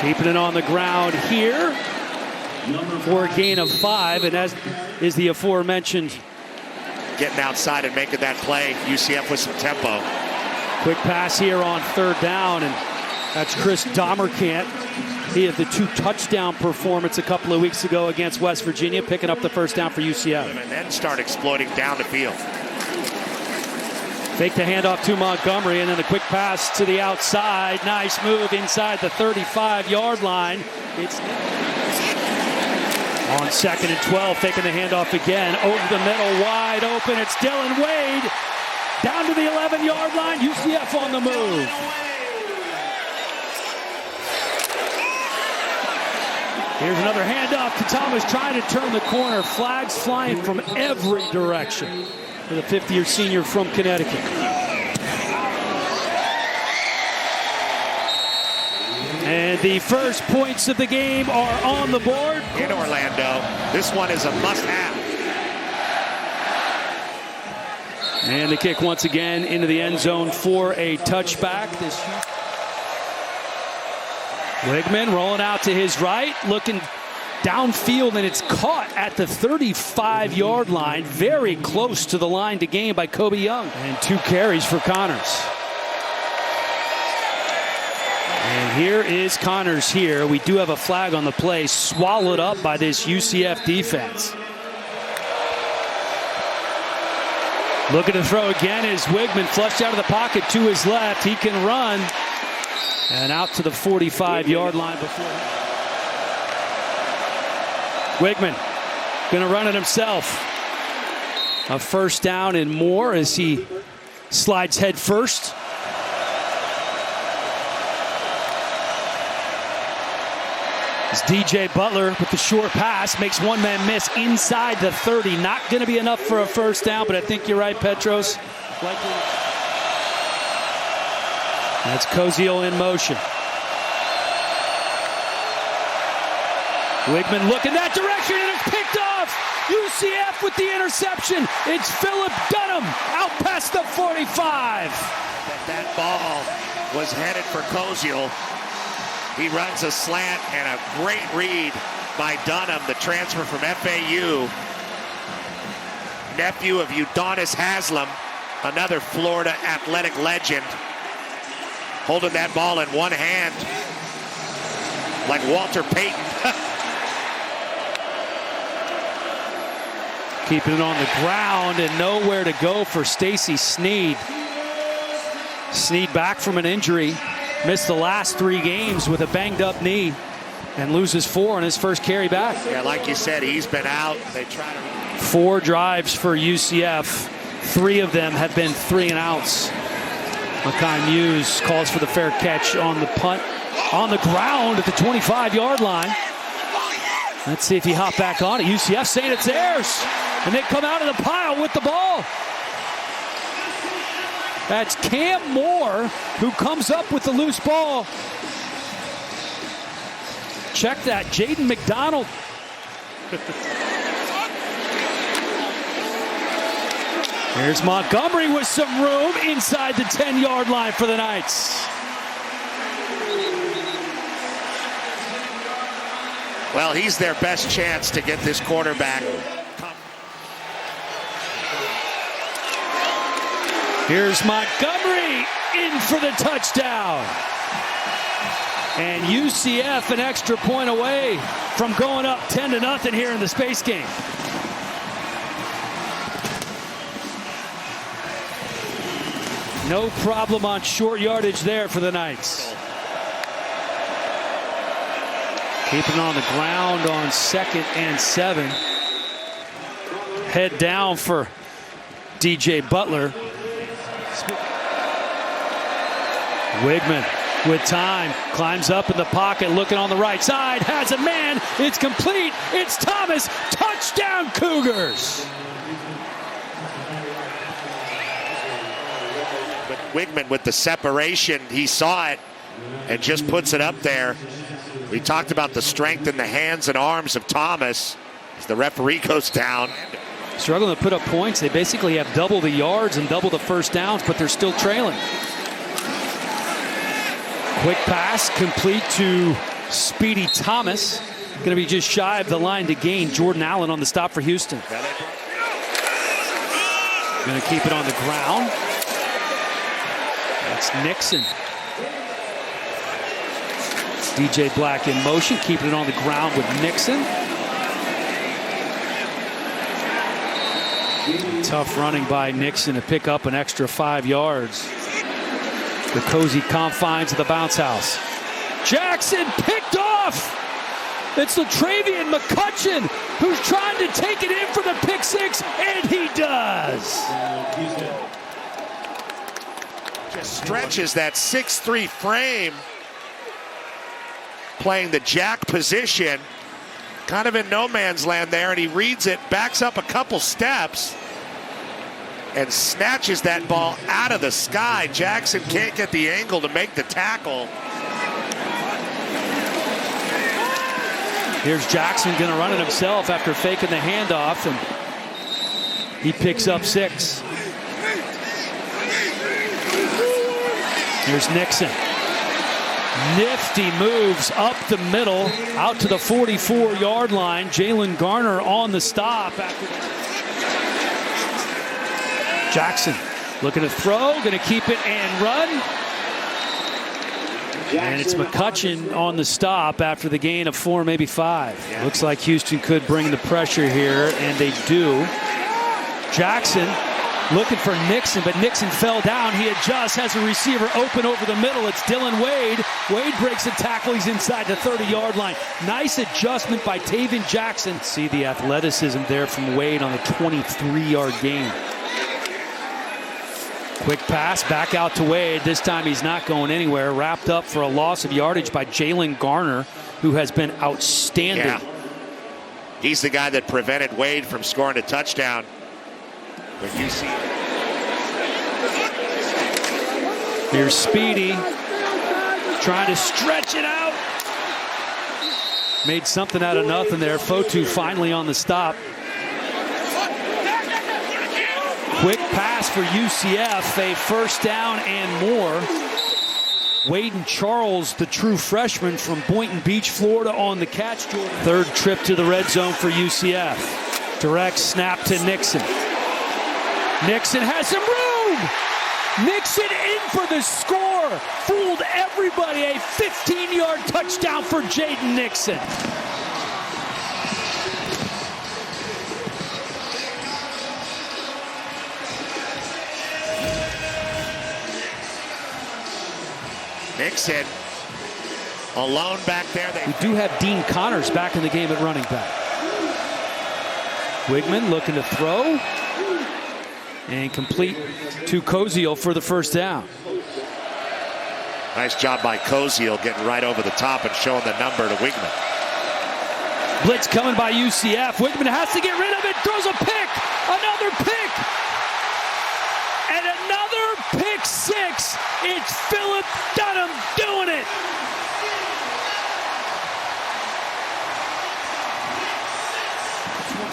Keeping it on the ground here for a gain of 5, and as is the aforementioned. Getting outside and making that play. UCF with some tempo. Quick pass here on 3rd down, and that's Chris Domerkant. He had the 2 touchdown performance a couple of weeks ago against West Virginia, picking up the 1st down for UCF. And then start exploiting down the field. Fake the handoff to Montgomery, and then the quick pass to the outside. Nice move inside the 35-yard line. It's on 2nd and 12, faking the handoff again. Over the middle, wide open. It's Dylan Wade down to the 11-yard line. UCF on the move. Here's another handoff to Thomas, trying to turn the corner. Flags flying from every direction for the 50-year senior from Connecticut. And the first points of the game are on the board. In Orlando, this one is a must-have. And the kick once again into the end zone for a touchback. Wigman rolling out to his right, looking downfield, and it's caught at the 35-yard line, very close to the line to gain by Kobe Young. And 2 carries for Connors. And here is Connors here. We do have a flag on the play, swallowed up by this UCF defense. Looking to throw again is Wigman, flushed out of the pocket to his left. He can run. And out to the 45-yard line before. Wigman going to run it himself. A 1st down and more as he slides head first. As DJ Butler with the short pass makes one man miss inside the 30. Not going to be enough for a 1st down, but I think you're right, Petros. That's Koziel in motion. Wigman looking that direction, and it's picked off. UCF with the interception. It's Philip Dunham out past the 45. That ball was headed for Koziel. He runs a slant, and a great read by Dunham, the transfer from FAU. Nephew of Udonis Haslam, another Florida athletic legend. Holding that ball in one hand like Walter Payton. Keeping it on the ground and nowhere to go for Stacy Sneed. Sneed back from an injury. Missed the last 3 games with a banged up knee and loses 4 on his first carry back. Yeah, like you said, he's been out. They try to... 4 drives for UCF. 3 of them have been 3 and outs. Makai Muse calls for the fair catch on the punt. On the ground at the 25-yard line. Let's see if he hopped back on it. UCF saying it's theirs. And they come out of the pile with the ball. That's Cam Moore who comes up with the loose ball. Check that, Jaden McDonald. Here's Montgomery with some room inside the 10-yard line for the Knights. Well, he's their best chance to get this quarterback. Here's Montgomery in for the touchdown. And UCF an extra point away from going up 10-0 here in the space game. No problem on short yardage there for the Knights. Keeping on the ground on 2nd and 7. Head down for DJ Butler. Wigman with time, climbs up in the pocket, looking on the right side, has a man, it's complete, it's Thomas, touchdown Cougars! But Wigman with the separation, he saw it and just puts it up there. We talked about the strength in the hands and arms of Thomas as the referee goes down. Struggling to put up points. They basically have double the yards and double the 1st downs, but they're still trailing. Quick pass complete to Speedy Thomas. Going to be just shy of the line to gain. Jordan Allen on the stop for Houston. Going to keep it on the ground. That's Nixon. DJ Black in motion, keeping it on the ground with Nixon. Tough running by Nixon to pick up an extra 5 yards. The cozy confines of the bounce house. Jackson picked off. It's LaTravian McCutcheon who's trying to take it in for the pick six, and he does. Just stretches that 6'3" frame, playing the jack position, kind of in no man's land there, and he reads it, backs up a couple steps, and snatches that ball out of the sky. Jackson can't get the angle to make the tackle. Here's Jackson going to run it himself after faking the handoff, and he picks up 6. Here's Nixon. Nifty moves up the middle, out to the 44-yard line. Jalen Garner on the stop. Jackson looking to throw, going to keep it and run. And it's McCutcheon on the stop after the gain of 4, maybe 5. Yeah. Looks like Houston could bring the pressure here, and they do. Jackson looking for Nixon, but Nixon fell down. He adjusts, has a receiver open over the middle. It's Dylan Wade. Wade breaks a tackle. He's inside the 30-yard line. Nice adjustment by Taven Jackson. See the athleticism there from Wade on the 23-yard gain. Quick pass back out to Wade. This time he's not going anywhere. Wrapped up for a loss of yardage by Jalen Garner, who has been outstanding. Yeah. He's the guy that prevented Wade from scoring a touchdown. But you see, here's Speedy trying to stretch it out. Made something out of nothing there. Fotu finally on the stop. Quick pass for UCF, a first down and more. Waden Charles, the true freshman from Boynton Beach, Florida, on the catch. Third trip to the red zone for UCF. Direct snap to Nixon. Nixon has some room. Nixon in for the score. Fooled everybody. A 15-yard touchdown for Jaden Nixon. Nixon alone back there. We do have Dean Connors back in the game at running back. Wigman looking to throw. And complete to Koziel for the first down. Nice job by Koziel getting right over the top and showing the number to Wigman. Blitz coming by UCF. Wigman has to get rid of it. Throws a pick. Another pick. And another pick six. It's Philip Dunham doing it.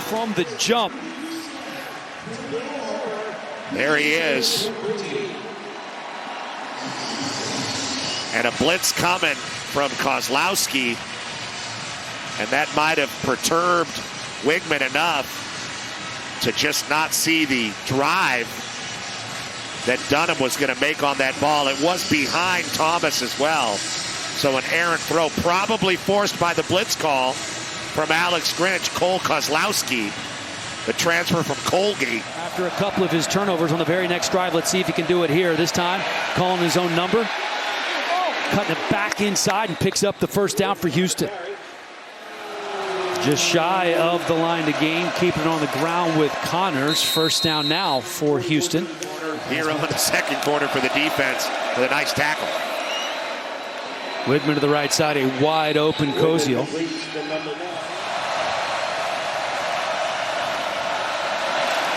From the jump. There he is. And a blitz coming from Kozlowski. And that might have perturbed Wigman enough to just not see the drive that Dunham was going to make on that ball. It was behind Thomas as well. So an errant throw, probably forced by the blitz call from Alex Grinch. Cole Kozlowski, the transfer from Colgate. After a couple of his turnovers on the very next drive, let's see if he can do it here. This time, calling his own number. Cutting it back inside and picks up the first down for Houston. Just shy of the line to gain, keeping it on the ground with Connors. First down now for Houston. Hero in the second quarter for the defense with a nice tackle. Wigman to the right side, a wide open Koziel.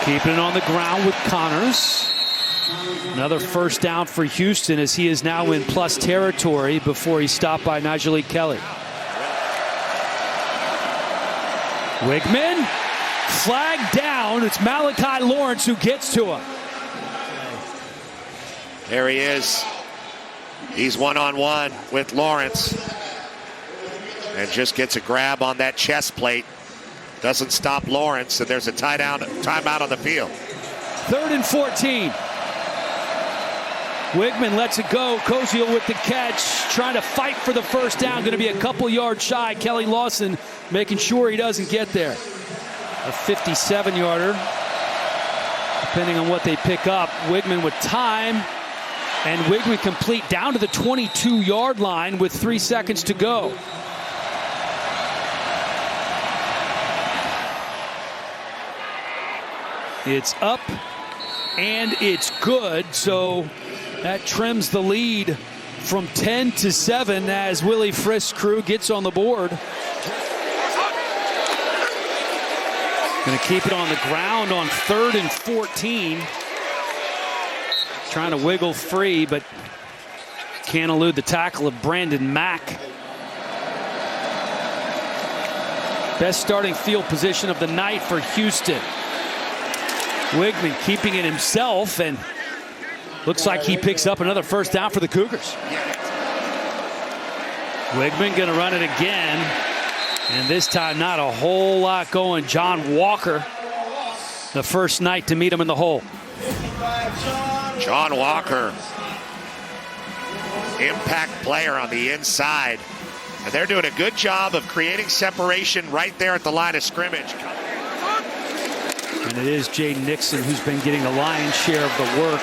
Keeping it on the ground with Connors. Another first down for Houston as he is now in plus territory before he's stopped by Najee Kelly. Wigman, flag down. It's Malachi Lawrence who gets to him. There he is. He's one-on-one with Lawrence. and just gets a grab on that chest plate. Doesn't stop Lawrence, and there's a timeout on the field. 3rd and 14. Wigman lets it go. Koziel with the catch, trying to fight for the first down. Going to be a couple yards shy. Kelly Lawson making sure he doesn't get there. A 57-yarder, depending on what they pick up. Wigman with time, and Wigman complete down to the 22-yard line with 3 seconds to go. It's up, and it's good, so that trims the lead from 10 to 7 as Willie Frist's crew gets on the board. Going to keep it on the ground on 3rd and 14. Trying to wiggle free, but can't elude the tackle of Brandon Mack. Best starting field position of the night for Houston. Wigman keeping it himself, and looks like he picks up another first down for the Cougars. Wigman going to run it again, and this time not a whole lot going. John Walker, the first night to meet him in the hole. John Walker, impact player on the inside, and they're doing a good job of creating separation right there at the line of scrimmage. And it is Jay Nixon who's been getting the lion's share of the work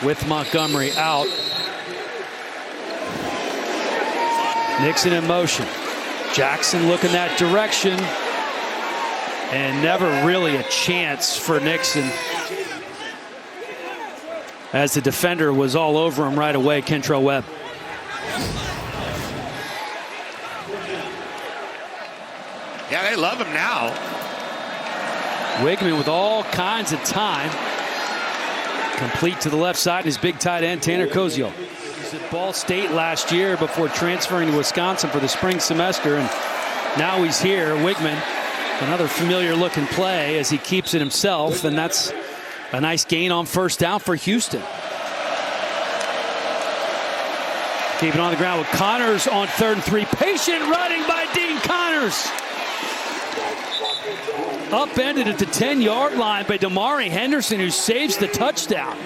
with Montgomery out. Nixon in motion. Jackson looking that direction. And never really a chance for Nixon, as the defender was all over him right away, Kentrell Webb. Yeah, they love him now. Wigman with all kinds of time. Complete to the left side, his big tight end, Tanner Koziel. He was at Ball State last year before transferring to Wisconsin for the spring semester, and now he's here. Wigman, another familiar looking play as he keeps it himself, and that's a nice gain on first down for Houston. Keeping on the ground with Connors on 3rd and 3. Patient running by Dean Connors. Upended at the 10-yard line by Damari Henderson, who saves the touchdown.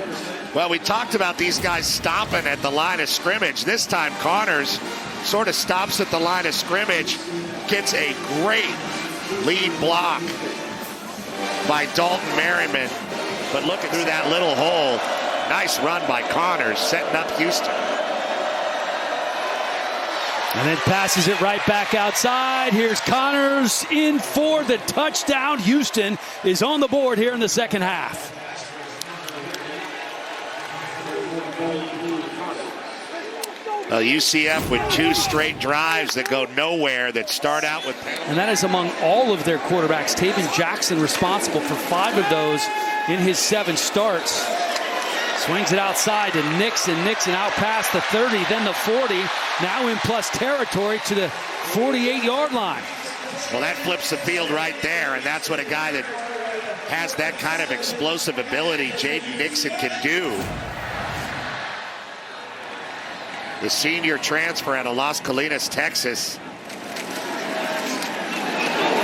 Well, we talked about these guys stopping at the line of scrimmage. This time Connors sort of stops at the line of scrimmage, gets a great lead block by Dalton Merriman. But looking through that little hole, nice run by Connors, setting up Houston. And then passes it right back outside. Here's Connors in for the touchdown. Houston is on the board here in the second half. Well, UCF with 2 straight drives that go nowhere, that start out with... And that is among all of their quarterbacks. Taven Jackson responsible for 5 of those in his 7 starts. Swings it outside to Nixon. Nixon out past the 30, then the 40. Now in plus territory to the 48-yard line. Well, that flips the field right there, and that's what a guy that has that kind of explosive ability, Jaden Nixon, can do. The senior transfer out of Las Colinas, Texas.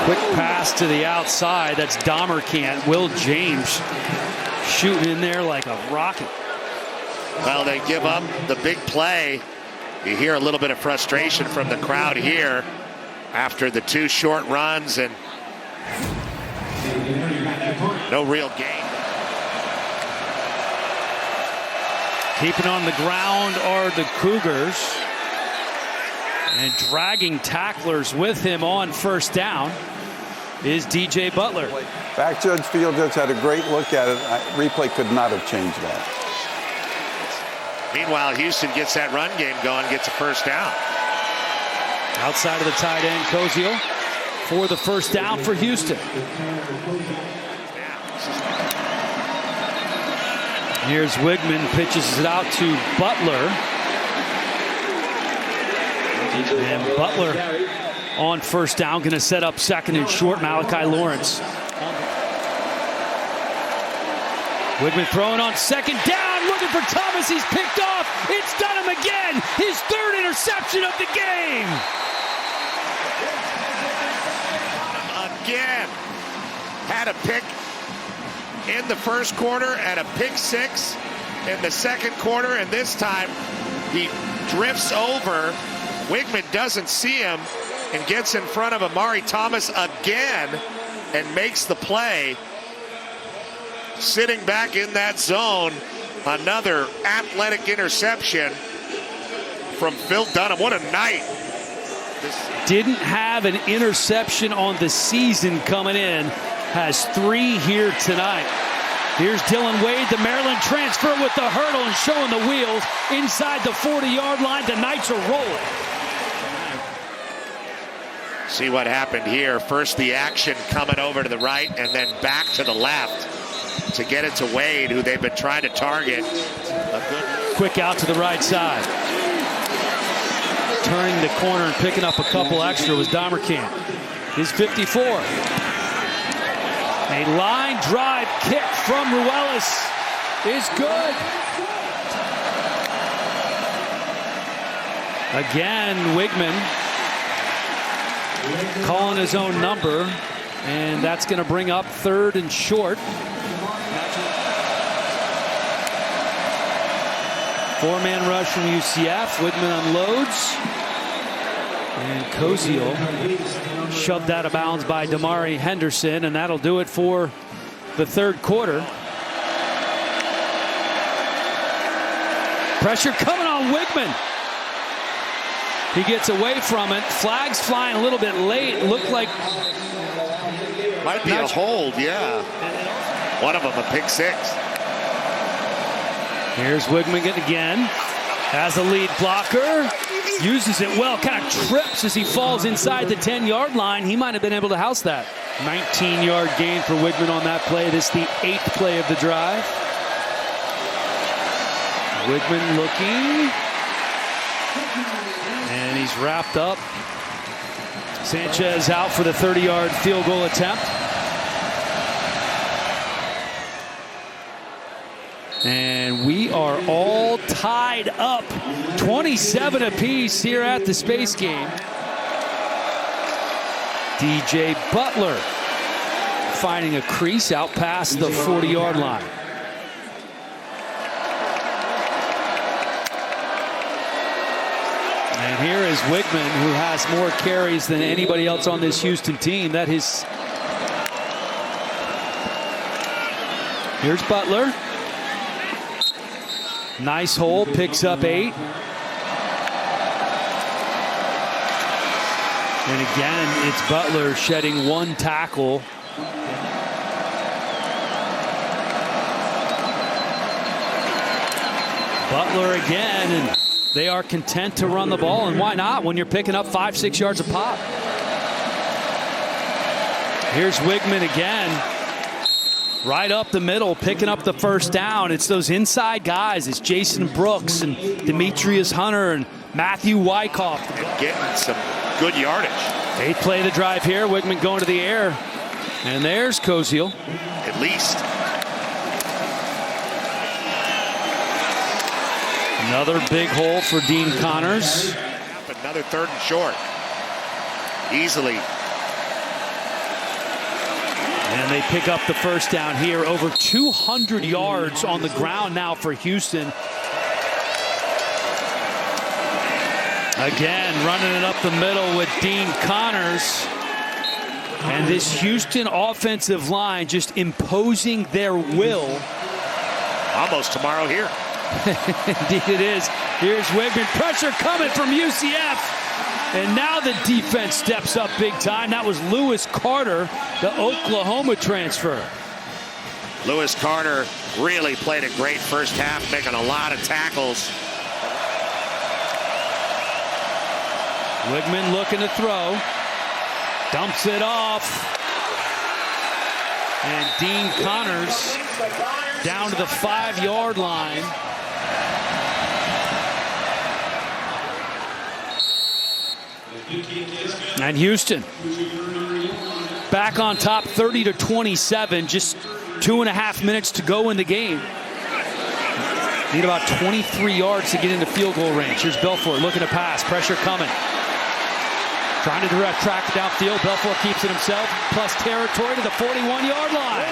Quick pass to the outside. That's Dahmerkant. Will James shooting in there like a rocket. Well, they give up the big play. You hear a little bit of frustration from the crowd here after the 2 short runs and no real gain. Keeping on the ground are the Cougars, and dragging tacklers with him on first down is DJ Butler. Back judge, field judge had a great look at it. Replay could not have changed that. Meanwhile, Houston gets that run game going, gets a first down. Outside of the tight end, Koziel for the first down for Houston. Here's Wigman, pitches it out to Butler. And Butler on first down, going to set up second and short. Malachi Lawrence. Wigman throwing on second down, looking for Thomas. He's picked off. It's Dunham again. His 3rd interception of the game. had a pick in the first quarter and a pick six in the second quarter, and this time he drifts over. Wigman doesn't see him and gets in front of Amari Thomas again and makes the play. Sitting back in that zone, another athletic interception from Phil Dunham. What a night. Didn't have an interception on the season coming in. Has 3 here tonight. Here's Dylan Wade, the Maryland transfer, with the hurdle and showing the wheels inside the 40-yard line. The Knights are rolling. See what happened here. First the action coming over to the right and then back to the left to get it to Wade, who they've been trying to target. A good quick out to the right side. Turning the corner and picking up a couple extra was Damerkamp. His 54. A line drive kick from Ruelas is good. Again, Wigman calling his own number, and that's going to bring up 3rd and short. 4-man rush from UCF. Wigman unloads. And Koziel shoved out of bounds by Damari Henderson, and that'll do it for the third quarter. Pressure coming on Wigman. He gets away from it. Flags flying a little bit late. Looked like might be a hold, yeah. One of them a pick six. Here's Wigman again. Has a lead blocker. Uses it well. Kind of trips as he falls inside the 10-yard line. He might have been able to house that. 19-yard gain for Wigman on that play. This is the 8th play of the drive. Wigman looking. And he's wrapped up. Sanchez out for the 30-yard field goal attempt. And we are all tied up. 27 apiece here at the Space Game. DJ Butler finding a crease out past the 40-yard line. And here is Wigman, who has more carries than anybody else on this Houston team. Here's Butler. Nice hole, picks up 8. And again, it's Butler shedding 1 tackle. Butler again, and they are content to run the ball, and why not when you're picking up 5-6 yards a pop. Here's Wigman again. Right up the middle, picking up the first down. It's those inside guys. It's Jason Brooks and Demetrius Hunter and Matthew Wyckoff. And getting some good yardage. 8th play of the drive here. Wigman going to the air. And there's Koziel. At least. Another big hole for Dean Connors. Another 3rd and short. Easily. And they pick up the first down here. Over 200 yards on the ground now for Houston. Again, running it up the middle with Dean Connors. And this Houston offensive line just imposing their will. Almost tomorrow here. Indeed it is. Here's Wigman. Pressure coming from UCF. And now the defense steps up big time. That was Lewis Carter, the Oklahoma transfer. Lewis Carter really played a great first half, making a lot of tackles. Wigman looking to throw. Dumps it off. And Dean Connors down to the 5-yard line. And Houston back on top 30-27. Just 2.5 minutes to go in the game. Need about 23 yards to get into field goal range. Here's Belfort looking to pass. Pressure coming. Trying to direct track downfield. Belfort keeps it himself. Plus territory to the 41-yard line.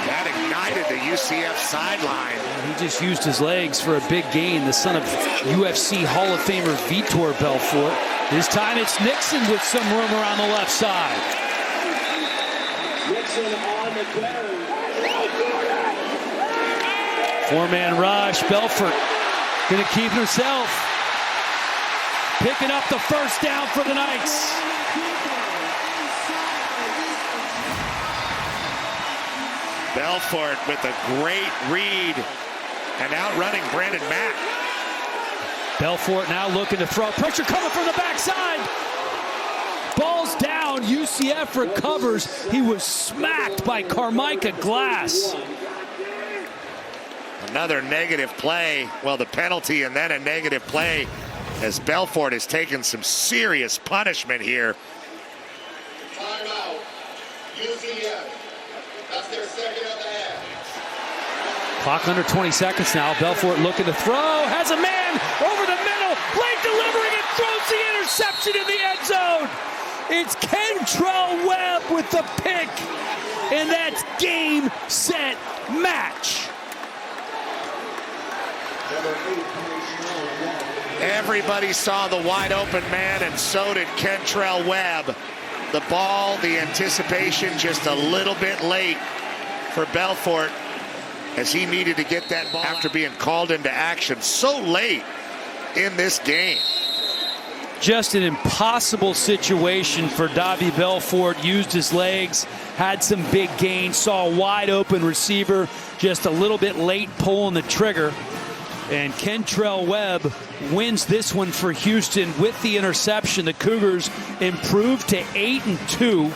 That ignited the UCF sideline. He just used his legs for a big gain. The son of UFC Hall of Famer Vitor Belfort. This time it's Nixon with some room around the left side. Nixon on the carry. Four-man rush. Belfort going to keep himself. Picking up the first down for the Knights. Belfort with a great read and outrunning Brandon Mack. Belfort now looking to throw. Pressure coming from the backside. Ball's down. UCF recovers. He was smacked by Carmicah Glass. Another negative play. Well, the penalty and then a negative play as Belfort has taken some serious punishment here. Timeout. UCF. That's their second of the half. Clock under 20 seconds now. Belfort looking to throw. Has a man over the middle. Late delivering and throws the interception in the end zone. It's Kentrell Webb with the pick. And that's game, set, match. Everybody saw the wide open man, and so did Kentrell Webb. The ball, the anticipation, just a little bit late for Belfort as he needed to get that ball after being called into action so late in this game. Just an impossible situation for Davy Belfort. Used his legs, had some big gains, saw a wide open receiver, just a little bit late pulling the trigger. And Kentrell Webb wins this one for Houston with the interception. The Cougars improved to 8-2.